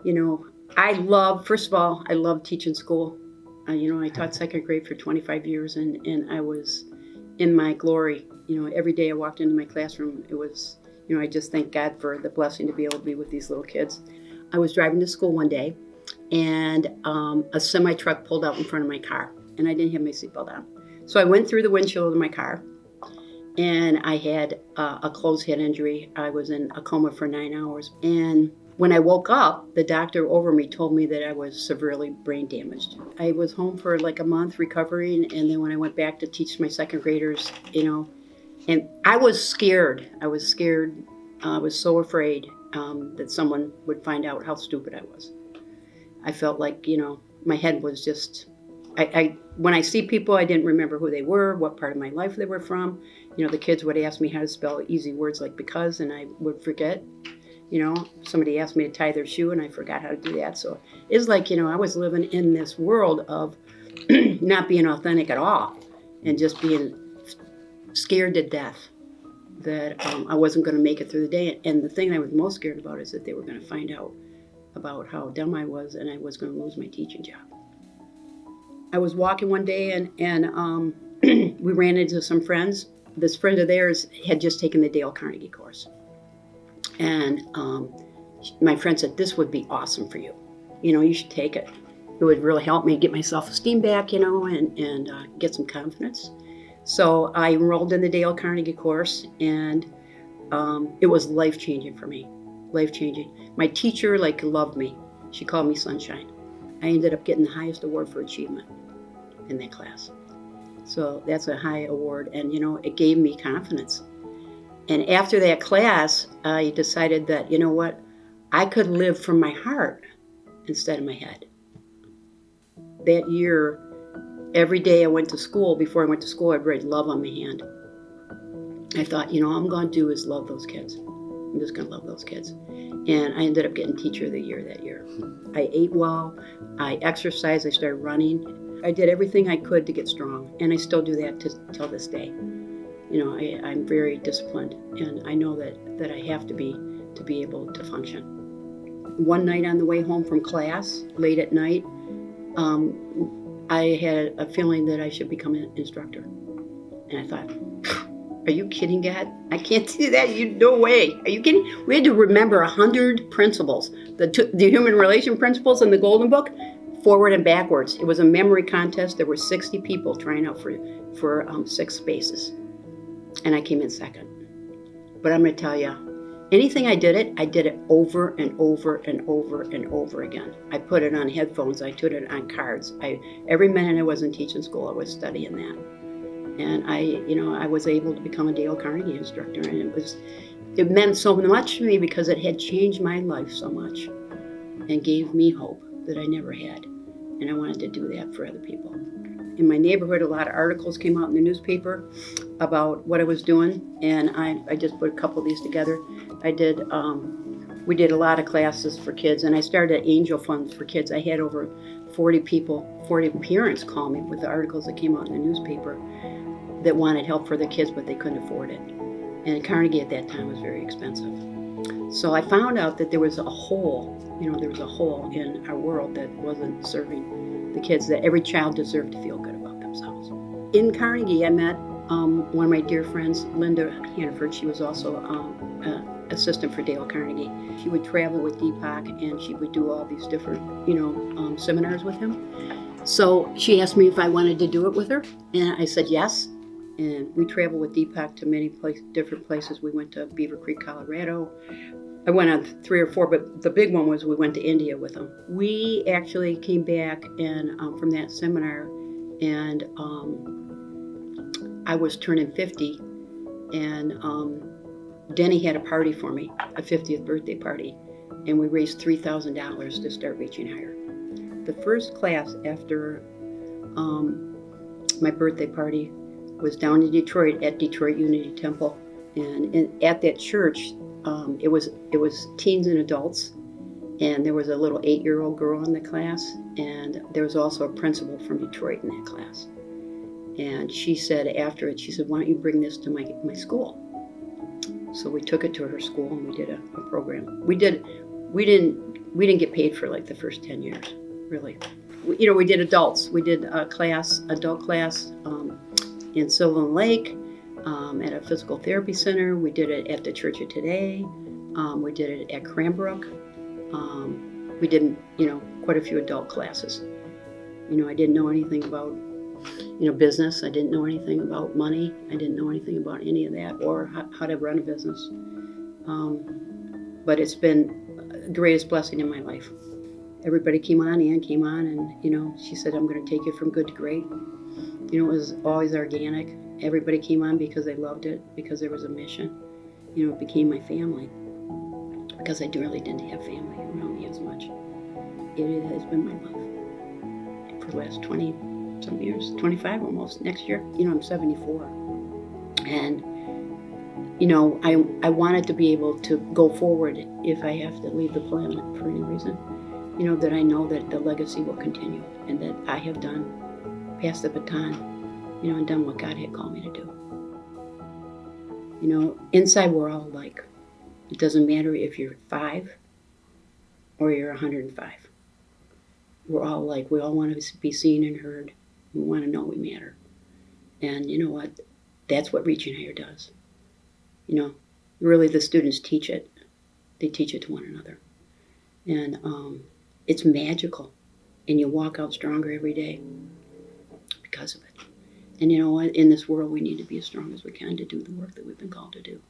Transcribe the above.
You know, first of all, I love teaching school. I taught second grade for 25 years, and I was in my glory. Every day I walked into my classroom, it was, I just thank God for the blessing to be able to be with these little kids. I was driving to school one day, and a semi truck pulled out in front of my car, and I didn't have my seatbelt on. So I went through the windshield of my car, and I had a closed head injury. I was in a coma for 9 hours, and when I woke up, the doctor over me told me that I was severely brain damaged. I was home for like a month recovering, and then when I went back to teach my second graders, and I was scared. I was scared. I was so afraid that someone would find out how stupid I was. I felt like, my head was just, when I see people, I didn't remember who they were, what part of my life they were from. The kids would ask me how to spell easy words like because, and I would forget. Somebody asked me to tie their shoe, and I forgot how to do that. So it's like, I was living in this world of not being authentic at all and just being scared to death that I wasn't going to make it through the day. And the thing I was most scared about is that they were going to find out about how dumb I was, and I was going to lose my teaching job. I was walking one day, and we ran into some friends. This friend of theirs had just taken the Dale Carnegie course. And my friend said, this would be awesome for you. You should take it. It would really help me get my self-esteem back, and get some confidence. So I enrolled in the Dale Carnegie course, and it was life-changing for me. Life-changing. My teacher, loved me. She called me Sunshine. I ended up getting the highest award for achievement in that class. So that's a high award, and, it gave me confidence. And after that class, I decided that, I could live from my heart instead of my head. That year, every day I went to school, before I went to school, I'd write love on my hand. I thought, all I'm going to do is love those kids. I'm just going to love those kids. And I ended up getting Teacher of the Year that year. I ate well, I exercised, I started running. I did everything I could to get strong, and I still do that till this day. I'm very disciplined, and I know that I have to be able to function. One night on the way home from class, late at night, I had a feeling that I should become an instructor. And I thought, are you kidding, God? I can't do that. No way. Are you kidding? We had to remember 100 principles, the human relation principles in the Golden Book, forward and backwards. It was a memory contest. There were 60 people trying out for 6 spaces. And I came in second. But I'm going to tell you, anything I did it over and over and over and over again. I put it on headphones. I put it on cards. Every minute I was in teaching school, I was studying that. And I was able to become a Dale Carnegie instructor. And it meant so much to me because it had changed my life so much and gave me hope that I never had. And I wanted to do that for other people. In my neighborhood, a lot of articles came out in the newspaper about what I was doing, and I just put a couple of these together. We did a lot of classes for kids, and I started angel funds for kids. I had over 40 parents call me with the articles that came out in the newspaper that wanted help for their kids, but they couldn't afford it. And Carnegie at that time was very expensive. So I found out that there was a hole, in our world that wasn't serving the kids, that every child deserved to feel good about themselves. In Carnegie, I met one of my dear friends, Linda Hannaford. She was also assistant for Dale Carnegie. She would travel with Deepak, and she would do all these different, seminars with him. So she asked me if I wanted to do it with her, and I said yes. And we traveled with Deepak to many different places. We went to Beaver Creek, Colorado. I went on 3 or 4, but the big one was we went to India with him. We actually came back and from that seminar, and I was turning 50, and Denny had a party for me, a 50th birthday party, and we raised $3,000 to start reaching higher. The first class after my birthday party was down in Detroit at Detroit Unity Temple, and at that church, it was teens and adults, and there was a little 8-year-old girl in the class, and there was also a principal from Detroit in that class. And she said after it, she said, why don't you bring this to my school? So we took it to her school, and we did a program. We did we didn't get paid for like the first 10 years, really. We did adults. We did adult class in Sylvan Lake at a physical therapy center. We did it at the Church of Today. We did it at Cranbrook. We did, quite a few adult classes. I didn't know anything about, business. I didn't know anything about money. I didn't know anything about any of that or how to run a business. But it's been the greatest blessing in my life. Everybody came on, Ann came on, and, she said, I'm going to take you from good to great. It was always organic. Everybody came on because they loved it, because there was a mission. It became my family, because I really didn't have family around me as much. It has been my life for the last 20-some years, 25 almost. Next year, I'm 74. And, I wanted to be able to go forward if I have to leave the planet for any reason. That I know that the legacy will continue and that I have passed the baton, and done what God had called me to do. Inside we're all alike. It doesn't matter if you're 5 or you're 105. We're all alike. We all want to be seen and heard. We want to know we matter. And you know what? That's what Reaching Higher does. Really the students teach it. They teach it to one another. And it's magical. And you walk out stronger every day because of it. And you know what? In this world, we need to be as strong as we can to do the work that we've been called to do.